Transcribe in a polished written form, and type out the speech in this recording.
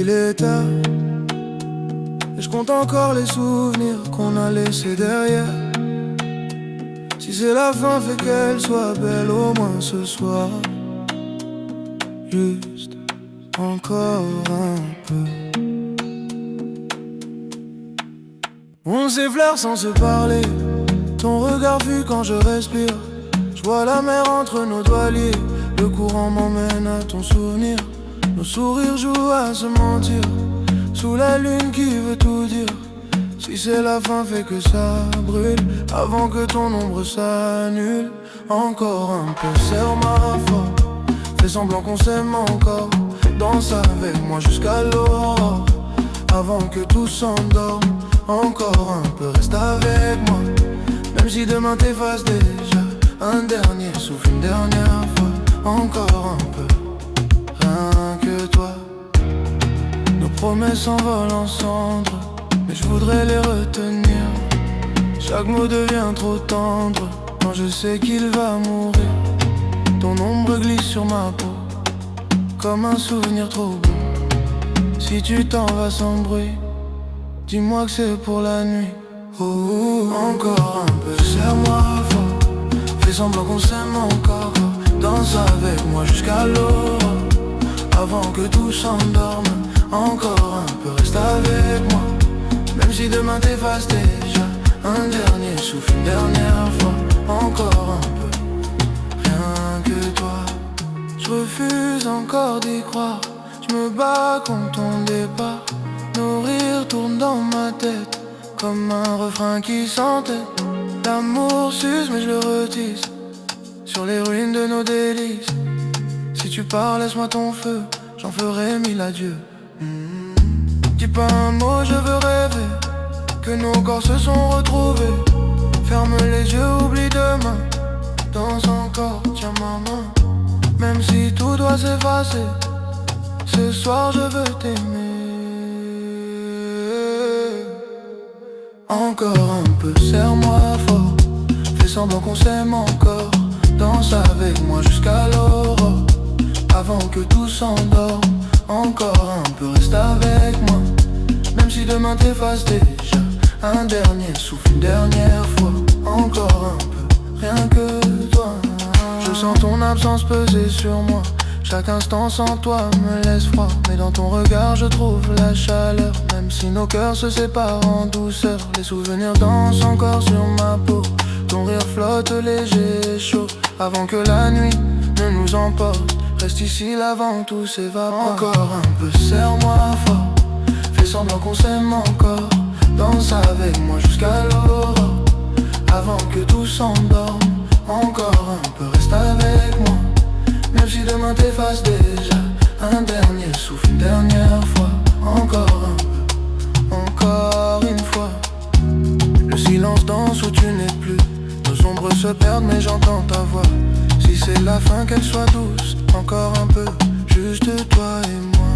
il est tard et je compte encore les souvenirs qu'on a laissés derrière. Si c'est la fin, fait qu'elle soit belle au moins ce soir. Juste encore un peu. On s'effleure sans se parler. Ton regard fuit quand je respire. Je vois la mer entre nos doigts liés. Le courant m'emmène à ton souvenir. Nos sourires jouent à se mentir. Sous la lune qui veut tout dire. Si c'est la fin, fait que ça brûle. Avant que ton ombre s'annule. Encore un peu, serre-moi fort. Fais semblant qu'on s'aime encore. Danse avec moi jusqu'à l'aurore. Avant que tout s'endorme. Encore un peu, reste avec moi. Même si demain t'effaces déjà. Un dernier souffle, une dernière fois. Encore un peu, rien que toi. Nos promesses s'envolent en cendres, mais je voudrais les retenir. Chaque mot devient trop tendre quand je sais qu'il va mourir. Ton ombre glisse sur ma peau comme un souvenir trop beau. Si tu t'en vas sans bruit, dis-moi que c'est pour la nuit. Oh, encore un peu, serre-moi fort. Fais semblant qu'on s'aime encore. Danse avec moi jusqu'à l'aurore. Avant que tout s'endorme. Encore un peu, reste avec moi. Même si demain t'effaces déjà. Un dernier souffle, une dernière fois. Encore un peu, rien que toi. Je refuse encore d'y croire. Je me bats contre ton départ. Nos rires tournent dans ma tête comme un refrain qui s'entête. L'amour s'use mais je le retisse sur les ruines de nos délices. Si tu pars, laisse-moi ton feu, j'en ferai mille adieux. Dis pas un mot, je veux rêver que nos corps se sont retrouvés. Ferme les yeux, oublie demain. Danse encore, tiens ma main. Même si tout doit s'effacer, ce soir je veux t'aimer. Encore un peu, serre-moi fort. Fais semblant qu'on s'aime encore. Danse avec moi jusqu'à l'aurore. Avant que tout s'endorme. Encore un peu, reste avec moi. Même si demain t'effaces déjà. Un dernier souffle, une dernière fois. Encore un peu, rien que toi. Je sens ton absence peser sur moi. Chaque instant sans toi me laisse froid. Mais dans ton regard je trouve la chaleur. Même si nos cœurs se séparent en douceur. Les souvenirs dansent encore sur ma peau. Ton rire flotte léger et chaud. Avant que la nuit ne nous emporte. Reste ici là avant tout s'évapore. Encore un peu, serre-moi fort. Fais semblant qu'on s'aime encore. Danse avec moi jusqu'à l'aurore. Avant que tout s'endorme. Encore un peu, reste avec moi. Même si demain t'effaces déjà. Un dernier souffle, une dernière fois. Encore un peu, encore une fois. Le silence danse où tu n'es plus. Nos ombres se perdent mais j'entends ta voix. Si c'est la fin, qu'elle soit douce. Encore un peu, juste toi et moi.